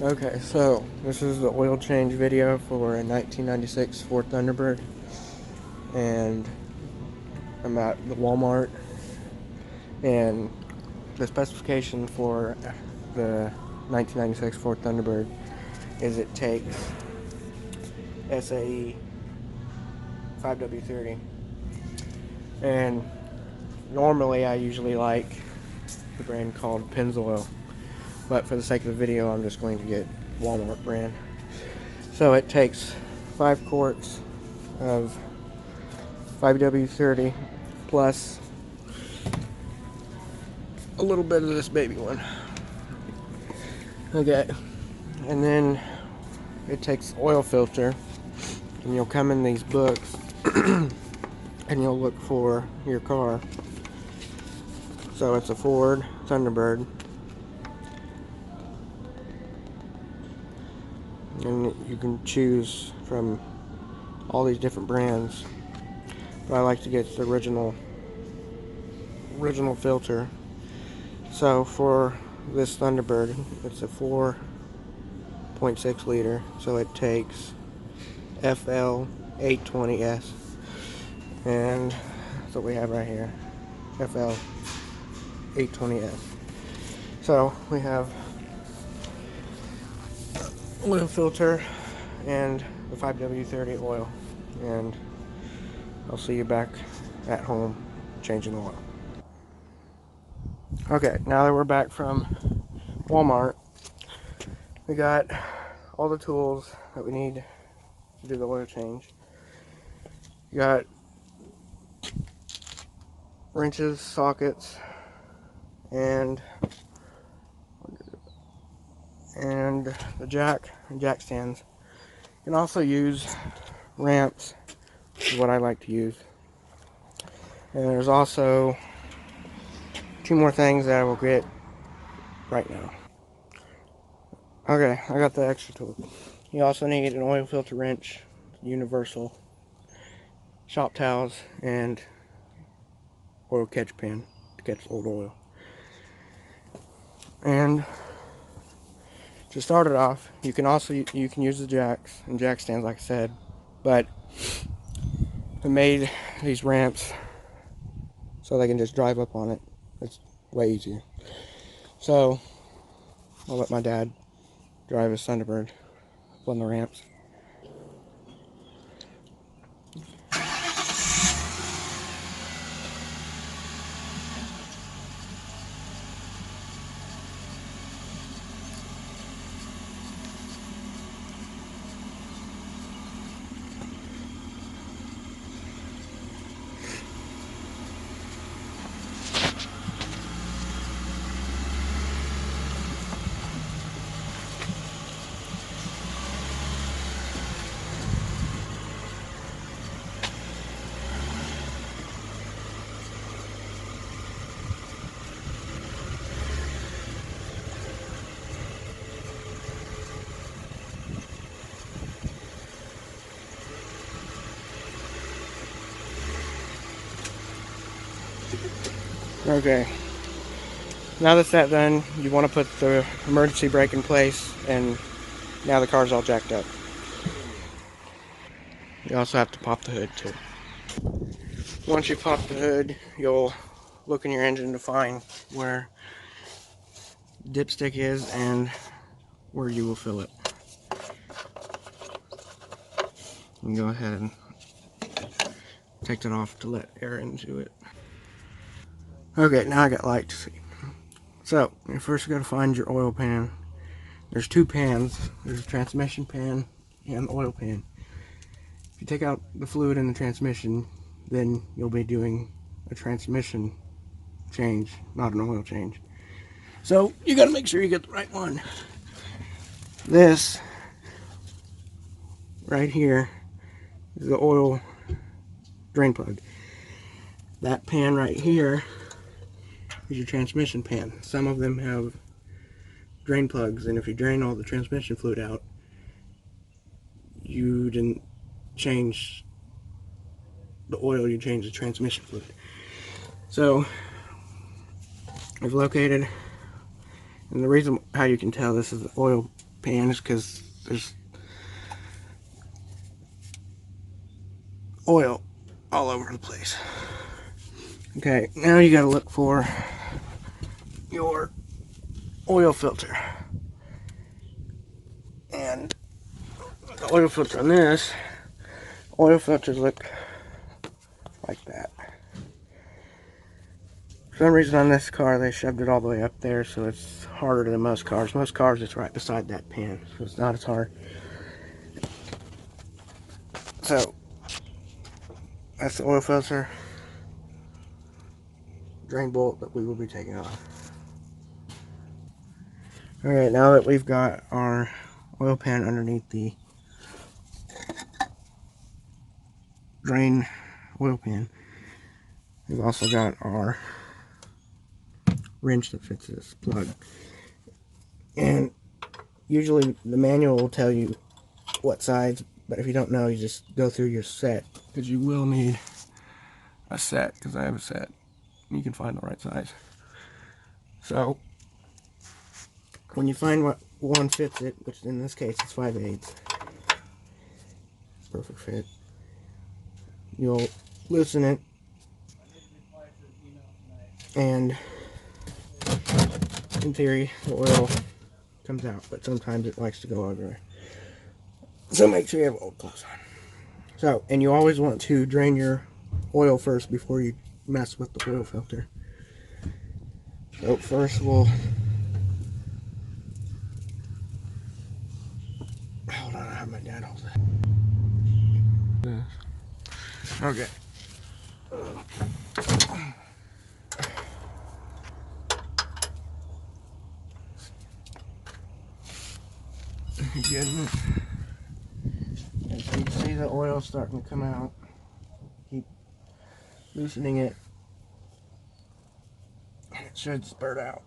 Okay, so this is the oil change video for a 1996 Ford Thunderbird, and I'm at the Walmart, and the specification for the 1996 Ford Thunderbird is it takes SAE 5W30, and normally I usually like the brand called Pennzoil, but for the sake of the video I'm just going to get Walmart brand. So it takes 5 quarts of 5W30 plus a little bit of this baby one. Okay, and then it takes oil filter, and you'll come in these books and you'll look for your car. So it's a Ford Thunderbird, and you can choose from all these different brands, but I like to get the original filter. So for this Thunderbird, it's a 4.6 liter, so it takes FL 820S, and that's what we have right here, FL 820S. So we have oil filter and the 5W30 oil, and I'll see you back at home changing the oil. Okay, now that we're back from Walmart, we got all the tools that we need to do the oil change. You got wrenches, sockets, and the jack stands. You can also use ramps, is what I like to use. And there's also 2 more things that I will get right now. Okay, I got the extra tool. You also need an oil filter wrench, universal, shop towels, and oil catch pan to catch old oil. And to start it off, you can use the jacks and jack stands, like I said, but I made these ramps so they can just drive up on it. It's way easier. So I'll let my dad drive his Thunderbird up on the ramps. Okay, now that's done, you want to put the emergency brake in place, and now the car's all jacked up. You also have to pop the hood too. Once you pop the hood, you'll look in your engine to find where the dipstick is and where you will fill it. You can go ahead and take that off to let air into it. Okay, now I got light to see. So, you first got to find your oil pan. There's 2 pans. There's a transmission pan and the oil pan. If you take out the fluid in the transmission, then you'll be doing a transmission change, not an oil change. So, you got to make sure you get the right one. This right here is the oil drain plug. That pan right here is your transmission pan. Some of them have drain plugs, and if you drain all the transmission fluid out, you didn't change the oil, you changed the transmission fluid. So I've located, and the reason how you can tell this is the oil pan is because there's oil all over the place. Okay, now you gotta look for your oil filter. And the oil filter on this, oil filters look like that. For some reason on this car they shoved it all the way up there, so it's harder than most cars. Most cars it's right beside that pan, so it's not as hard. So that's the oil filter drain bolt that we will be taking off. Alright, now that we've got our oil pan underneath the drain oil pan, we've also got our wrench that fits this plug. And usually the manual will tell you what size, but if you don't know, you just go through your set, because you will need a set, because I have a set. You can find the right size. So when you find what one fits it, which in this case is 5/8, it's perfect fit, you'll loosen it, and in theory the oil comes out, but sometimes it likes to go everywhere. So make sure you have old clothes on. So, and you always want to drain your oil first before you mess with the oil filter. So first we'll, hold on, I have my dad hold that. Okay. You getting it? And so you can see the oil starting to come out. Keep loosening it, and it should spurt out.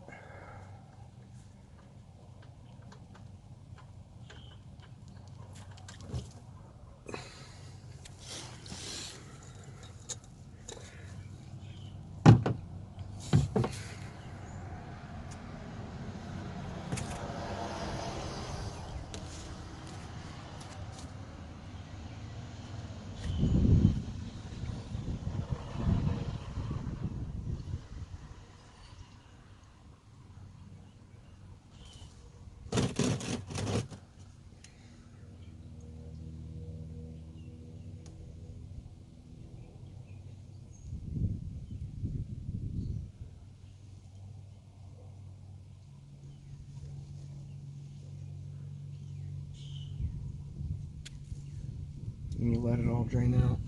And you let it all drain out.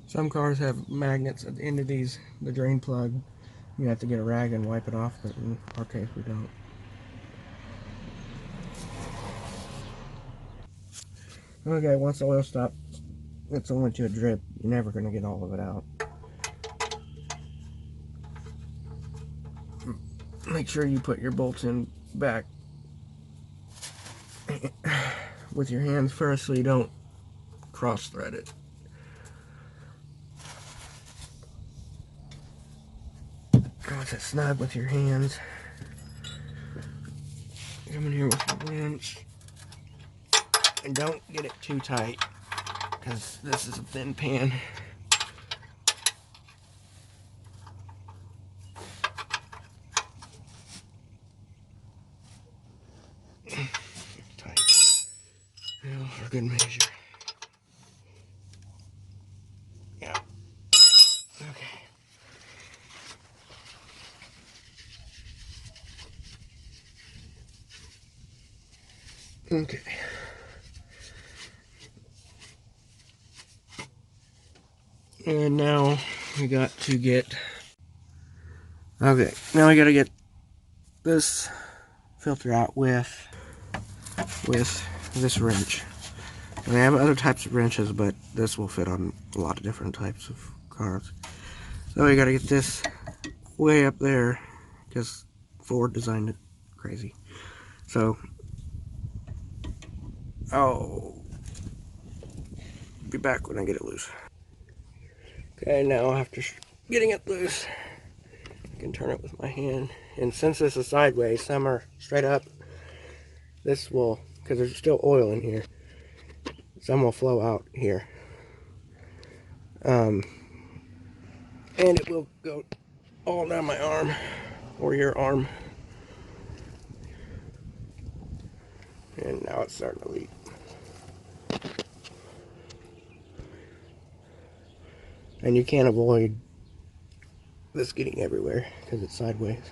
Some cars have magnets at the end of these, the drain plug. You have to get a rag and wipe it off, but in our case we don't. Okay, once the oil stops, it's only to a drip. You're never going to get all of it out. Make sure you put your bolts in back with your hands first so you don't cross thread it. Once it's snug with your hands, come in here with your wrench, and don't get it too tight because this is a thin pan. Tight. Well, for good measure. Yeah. Okay. Okay. And now we got to get, okay, now we got to get this filter out with this wrench. And I have other types of wrenches, but this will fit on a lot of different types of cars. cars. So we gotta get this way up there because Ford designed it crazy. So I'll be back when I get it loose. Okay, now after getting it loose, I can turn it with my hand. And since this is sideways, some are straight up. This will, because there's still oil in here, some will flow out here. And it will go all down my arm, or your arm. And now it's starting to leak. And you can't avoid this getting everywhere because it's sideways.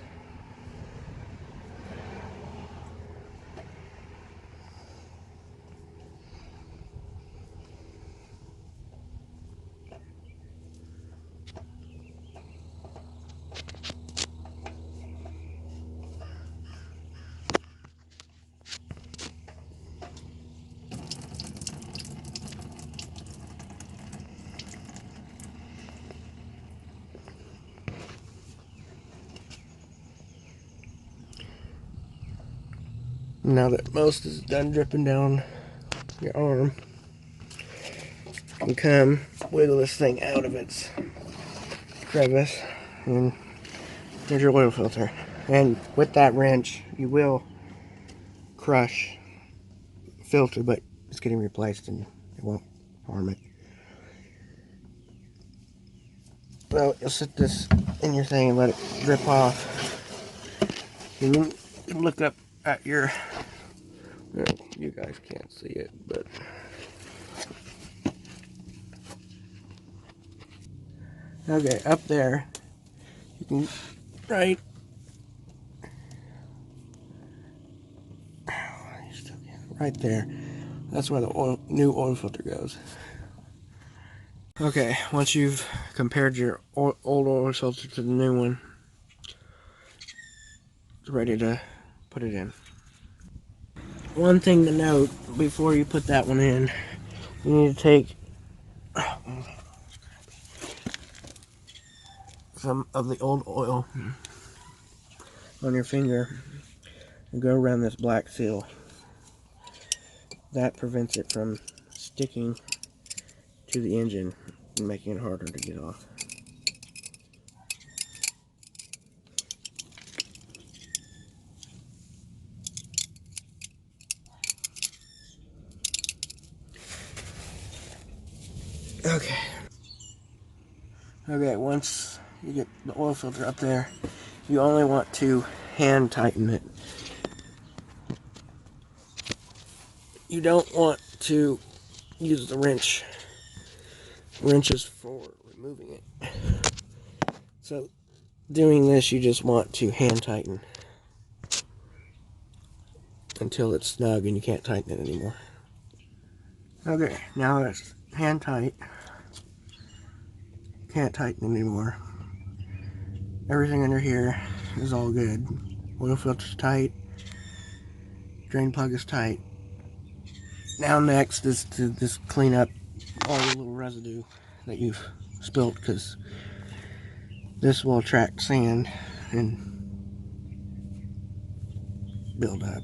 Now that most is done dripping down your arm, you can come wiggle this thing out of its crevice, and there's your oil filter. And with that wrench, you will crush the filter, but it's getting replaced and it won't harm it. So you'll sit this in your thing and let it drip off. And then you can look up at your, well, you guys can't see it, but okay, up there, you can, right there, that's where the new oil filter goes. Okay, once you've compared your old oil filter to the new one, it's ready to put it in. One thing to note before you put that one in, you need to take some of the old oil on your finger and go around this black seal. That prevents it from sticking to the engine and making it harder to get off. Okay, once you get the oil filter up there, you only want to hand tighten it. You don't want to use the wrench. Wrenches for removing it. So doing this, you just want to hand tighten until it's snug and you can't tighten it anymore. Okay, now it's hand tight. Can't tighten anymore. Everything under here is all good. Oil filter's tight. Drain plug is tight. Now next is to just clean up all the little residue that you've spilt, because this will attract sand and build up.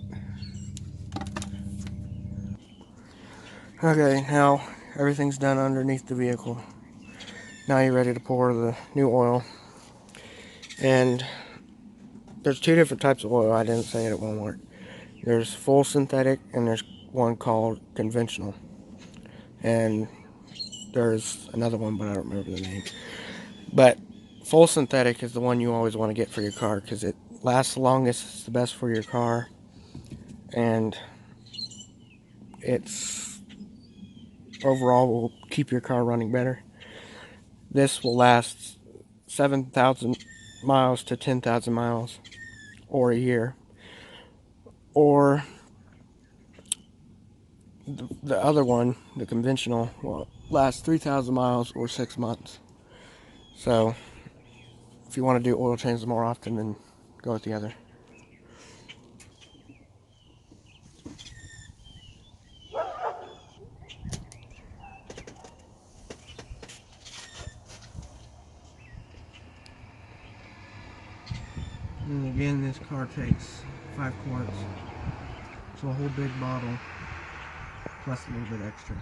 Okay, now everything's done underneath the vehicle. Now you're ready to pour the new oil. And there's two different types of oil. I didn't say it at Walmart. There's full synthetic and there's one called conventional. And there's another one, but I don't remember the name. But full synthetic is the one you always want to get for your car because it lasts the longest, it's the best for your car, and it's overall will keep your car running better. This will last 7,000 miles to 10,000 miles or a year. Or the other one, the conventional, will last 3,000 miles or 6 months. So if you want to do oil changes more often, then go with the other. And again, this car takes 5 quarts, so a whole big bottle plus a little bit extra.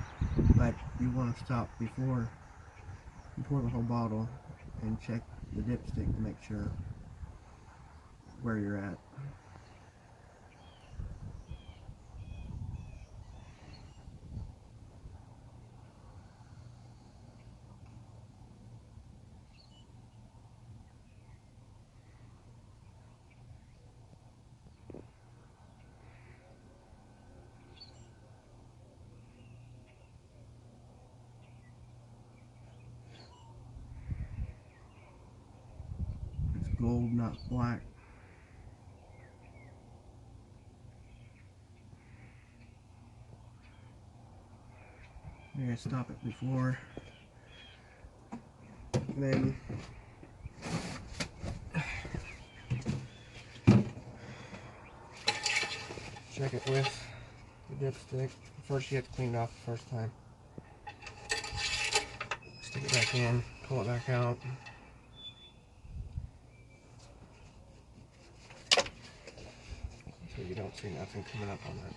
But you want to stop before you pour the whole bottle and check the dipstick to make sure where you're at. It's gold, not black. You're going to stop it before, then check it with the dipstick. First you have to clean it off the first time. Stick it back in, pull it back out. So you don't see nothing coming up on that.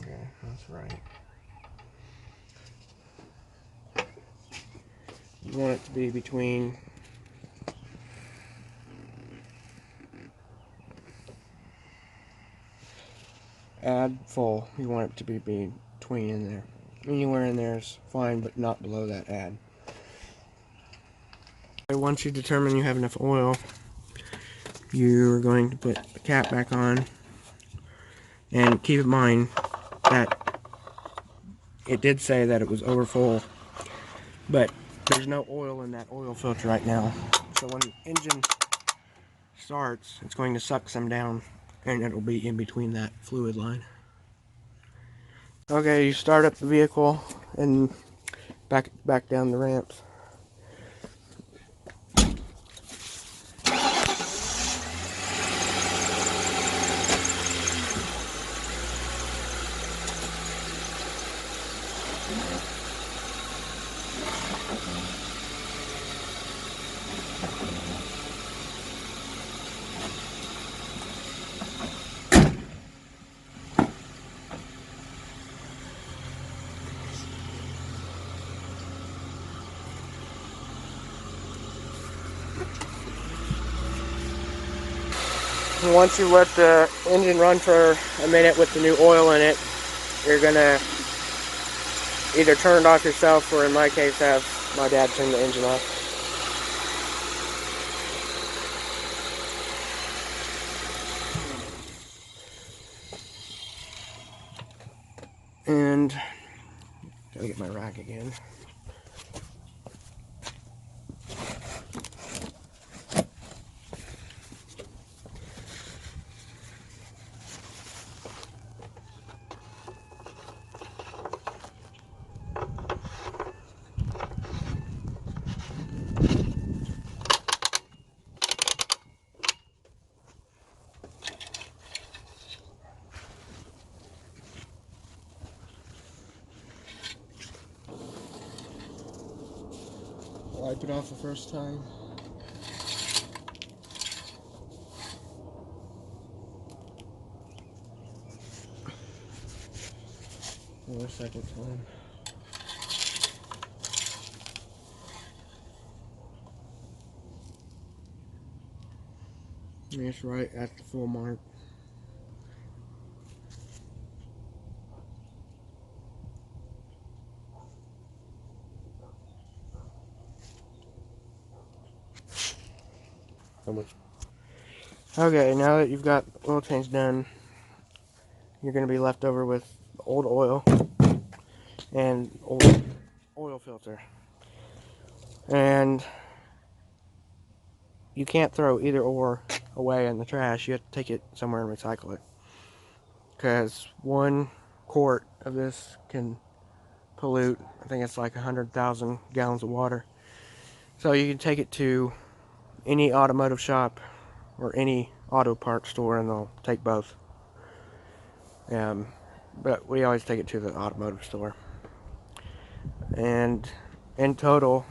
Okay, that's right. You want it to be between add full. You want it to be between in there. Anywhere in there is fine, but not below that add. Once you determine you have enough oil, you're going to put the cap back on, and keep in mind that it did say that it was over full, but there's no oil in that oil filter right now. So when the engine starts, it's going to suck some down, and it'll be in between that fluid line. Okay, you start up the vehicle and back down the ramps. Once you let the engine run for a minute with the new oil in it, you're gonna either turn it off yourself, or in my case have my dad turn the engine off. And gotta get my rack again. Wipe it off the first time. For the second time. And it's right at the full mark. How much? Okay, now that you've got the oil change done, you're going to be left over with old oil and old oil filter. And you can't throw either or away in the trash. You have to take it somewhere and recycle it. because 1 quart of this can pollute, I think it's like 100,000 gallons of water. So you can take it to any automotive shop or any auto parts store and they'll take both. But we always take it to the automotive store. And in total,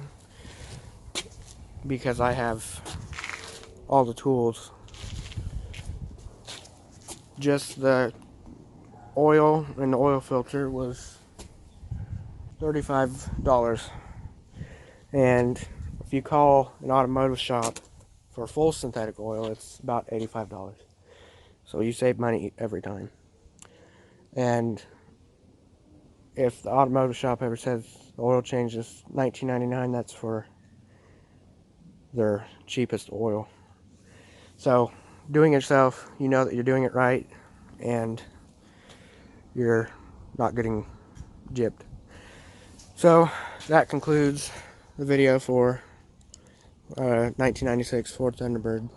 because I have all the tools, just the oil and the oil filter was $35. And if you call an automotive shop for full synthetic oil, it's about $85. So you save money every time. And if the automotive shop ever says the oil change is $19.99, that's for their cheapest oil. So doing it yourself, you know that you're doing it right and you're not getting gypped. So that concludes the video for 1996 Ford Thunderbird.